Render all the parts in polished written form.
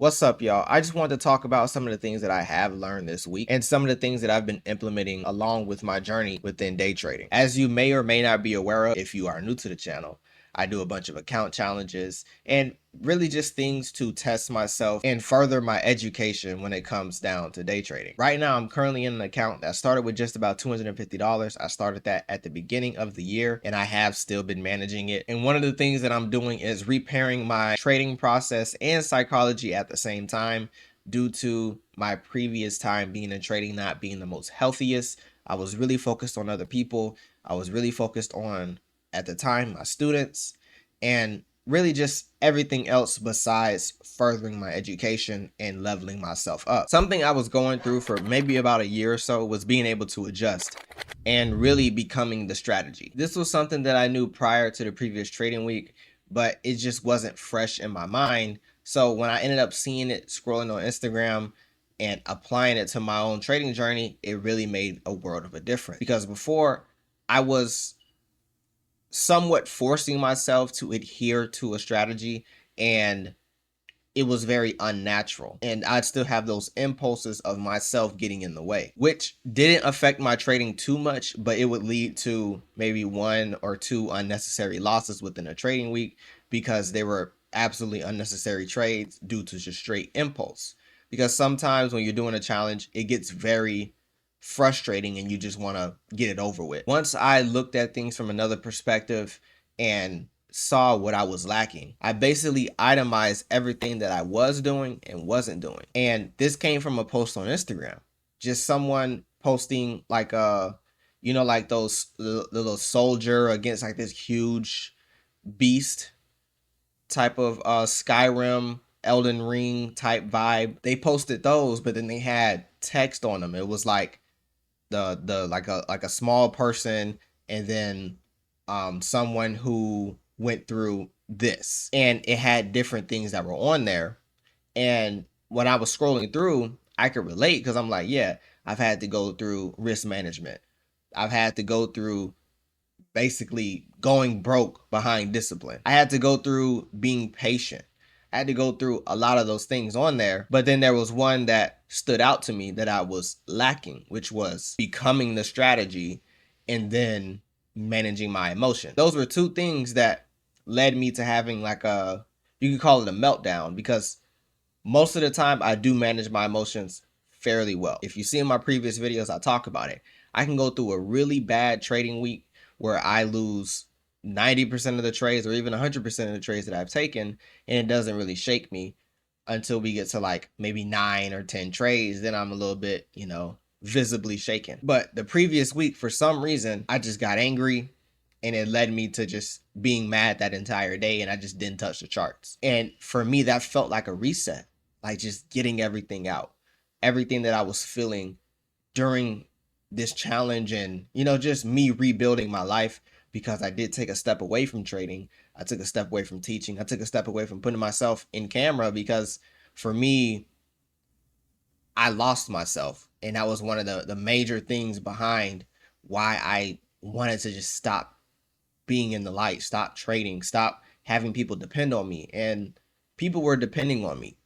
What's up, y'all? I just wanted to talk about some of the things that I have learned this week and some of the things that I've been implementing along with my journey within day trading. As you may or may not be aware of, if you are new to the channel, I do a bunch of account challenges and really just things to test myself and further my education when it comes down to day trading. Right now, I'm currently in an account that started with just about $250. I started that at the beginning of the year and I have still been managing it. And one of the things that I'm doing is repairing my trading process and psychology at the same time due to my previous time being in trading not being the most healthiest. I was really focused on other people. I was really focused on, at the time, my students, and really just everything else besides furthering my education and leveling myself up. Something I was going through for maybe about a year or so was being able to adjust and really becoming the strategy. This was something that I knew prior to the previous trading week, but it just wasn't fresh in my mind. So when I ended up seeing it scrolling on Instagram and applying it to my own trading journey, it really made a world of a difference. Because before, I was somewhat forcing myself to adhere to a strategy, and it was very unnatural, and I'd still have those impulses of myself getting in the way, which didn't affect my trading too much, but it would lead to maybe one or two unnecessary losses within a trading week because they were absolutely unnecessary trades due to just straight impulse. Because sometimes when you're doing a challenge, it gets very frustrating and you just want to get it over with. Once I looked at things from another perspective and saw what I was lacking, I basically itemized everything that I was doing and wasn't doing. And this came from a post on Instagram. Just someone posting like like those little soldier against like this huge beast type of Skyrim Elden Ring type vibe. They posted those, but then they had text on them. It was like the like a small person and then someone who went through this, and it had different things that were on there. And when I was scrolling through, I could relate because I'm like, yeah, I've had to go through risk management. I've had to go through basically going broke behind discipline. I had to go through being patient. I had to go through a lot of those things on there. But then there was one that stood out to me that I was lacking, which was becoming the strategy and then managing my emotion. Those were two things that led me to having like you could call it a meltdown, because most of the time I do manage my emotions fairly well. If you see in my previous videos, I talk about it. I can go through a really bad trading week where I lose 90% of the trades or even 100% of the trades that I've taken, and it doesn't really shake me until we get to like maybe 9 or 10 trades. Then I'm a little bit, visibly shaken. But the previous week, for some reason, I just got angry and it led me to just being mad that entire day, and I just didn't touch the charts. And for me, that felt like a reset, like just getting everything out, everything that I was feeling during this challenge, and just me rebuilding my life, because I did take a step away from trading. I took a step away from teaching. I took a step away from putting myself in camera, because for me, I lost myself, and that was one of the major things behind why I wanted to just stop being in the light, stop trading, stop having people depend on me. And people were depending on me.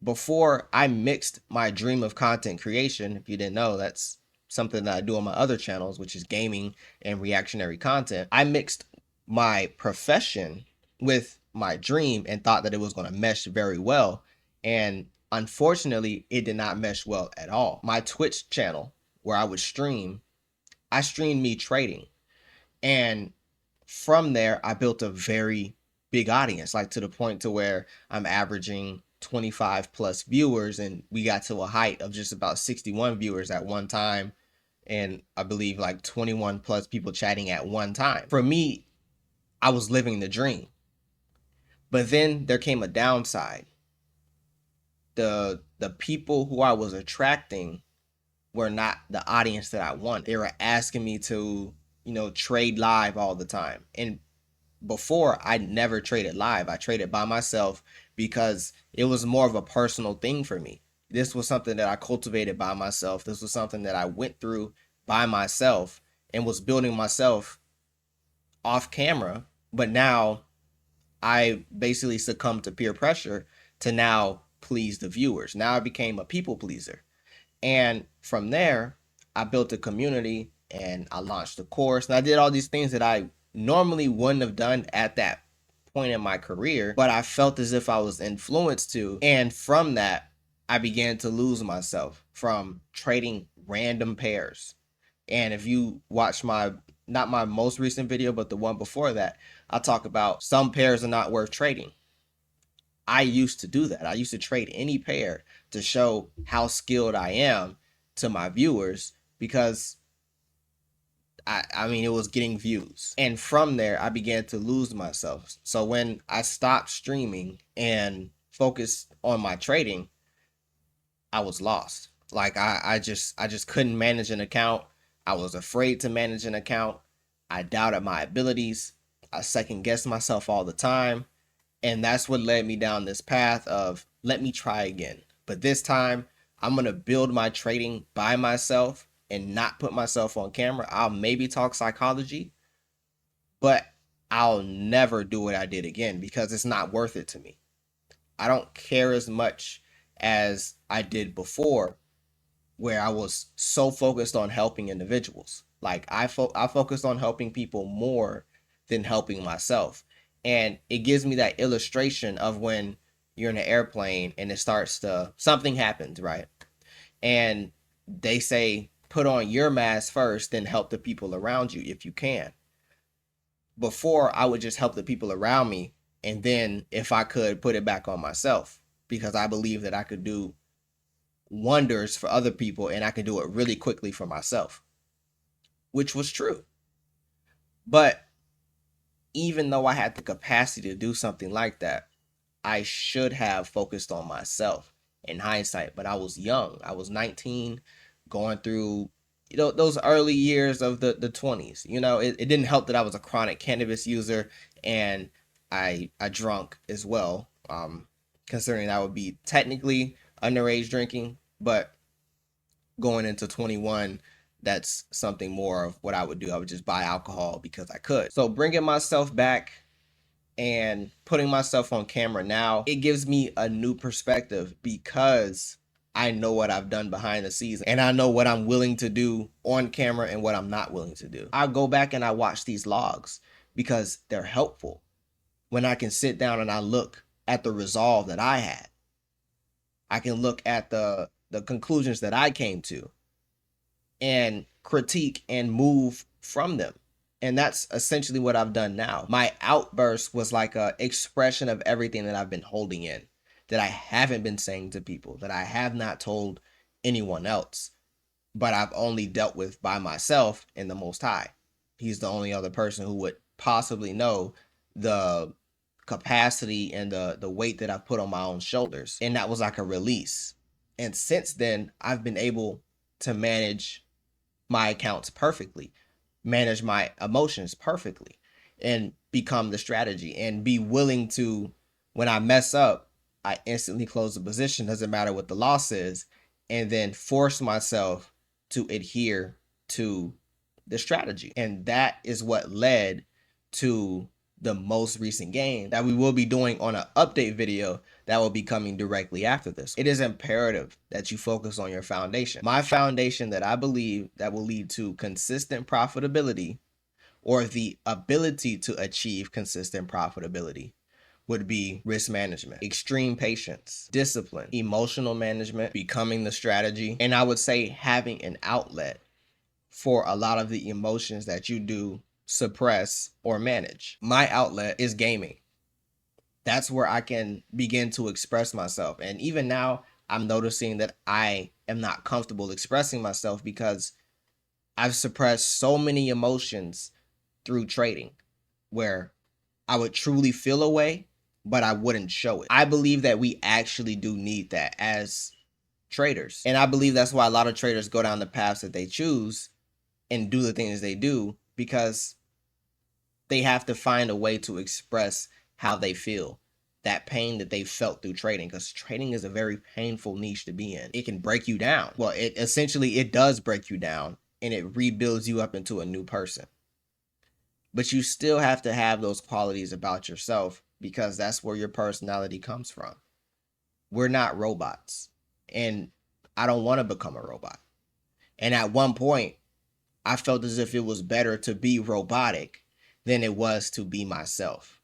Before, I mixed my dream of content creation. If you didn't know, that's something that I do on my other channels, which is gaming and reactionary content. I mixed my profession with my dream and thought that it was going to mesh very well. And unfortunately, it did not mesh well at all. My Twitch channel, where I would stream, I streamed me trading. And from there, I built a very big audience, like to the point to where I'm averaging 25 plus viewers, and we got to a height of just about 61 viewers at one time, and I believe like 21 plus people chatting at one time. For me, I was living the dream. But then there came a downside. The people who I was attracting were not the audience that I want. They were asking me to, trade live all the time. And before, I never traded live. I traded by myself because it was more of a personal thing for me. This was something that I cultivated by myself. This was something that I went through by myself and was building myself off camera. But now I basically succumbed to peer pressure to now please the viewers. Now I became a people pleaser. And from there, I built a community and I launched a course and I did all these things that I normally wouldn't have done at that point in my career, but I felt as if I was influenced to. And from that, I began to lose myself from trading random pairs. And if you watch my, not my most recent video, but the one before that, I talk about some pairs are not worth trading. I used to do that. I used to trade any pair to show how skilled I am to my viewers because I mean, it was getting views. And from there, I began to lose myself. So when I stopped streaming and focused on my trading, I was lost. Like I just couldn't manage an account. I was afraid to manage an account. I doubted my abilities. I second guessed myself all the time. And that's what led me down this path of let me try again. But this time, I'm going to build my trading by myself and not put myself on camera. I'll maybe talk psychology, but I'll never do what I did again because it's not worth it to me. I don't care as much as I did before, where I was so focused on helping individuals. Like I focused on helping people more than helping myself. And it gives me that illustration of when you're in an airplane and it starts to, something happens, right? And they say, put on your mask first, then help the people around you if you can. Before, I would just help the people around me. And then if I could, put it back on myself because I believe that I could do wonders for other people and I could do it really quickly for myself, which was true. But even though I had the capacity to do something like that, I should have focused on myself in hindsight. But I was young. I was 19, going through, you know, those early years of the 20s. You know, it didn't help that I was a chronic cannabis user and I drunk as well, considering I would be technically underage drinking, but going into 21, that's something more of what I would do. I would just buy alcohol because I could. So bringing myself back and putting myself on camera now, it gives me a new perspective because I know what I've done behind the scenes and I know what I'm willing to do on camera and what I'm not willing to do. I go back and I watch these logs because they're helpful when I can sit down and I look at the resolve that I had. I can look at the conclusions that I came to and critique and move from them. And that's essentially what I've done now. My outburst was like an expression of everything that I've been holding in, that I haven't been saying to people, that I have not told anyone else, but I've only dealt with by myself and the Most High. He's the only other person who would possibly know the capacity and the weight that I've put on my own shoulders. And that was like a release. And since then, I've been able to manage my accounts perfectly, manage my emotions perfectly, and become the strategy and be willing to, when I mess up, I instantly close the position, doesn't matter what the loss is, and then force myself to adhere to the strategy. And that is what led to the most recent game that we will be doing on an update video that will be coming directly after this. It is imperative that you focus on your foundation. My foundation that I believe that will lead to consistent profitability, or the ability to achieve consistent profitability, would be risk management, extreme patience, discipline, emotional management, becoming the strategy, and I would say having an outlet for a lot of the emotions that you do suppress or manage. My outlet is gaming. That's where I can begin to express myself. And even now, I'm noticing that I am not comfortable expressing myself because I've suppressed so many emotions through trading where I would truly feel a way, but I wouldn't show it. I believe that we actually do need that as traders. And I believe that's why a lot of traders go down the paths that they choose and do the things they do, because they have to find a way to express how they feel, that pain that they felt through trading, because trading is a very painful niche to be in. It can break you down. Well, it does break you down, and it rebuilds you up into a new person. But you still have to have those qualities about yourself because that's where your personality comes from. We're not robots. And I don't want to become a robot. And at one point, I felt as if it was better to be robotic than it was to be myself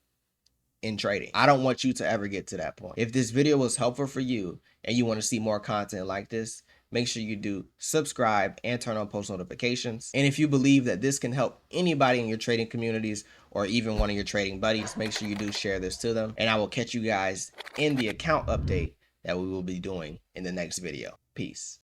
in trading. I don't want you to ever get to that point. If this video was helpful for you and you want to see more content like this, make sure you do subscribe and turn on post notifications. And if you believe that this can help anybody in your trading communities or even one of your trading buddies, make sure you do share this to them. And I will catch you guys in the account update that we will be doing in the next video. Peace.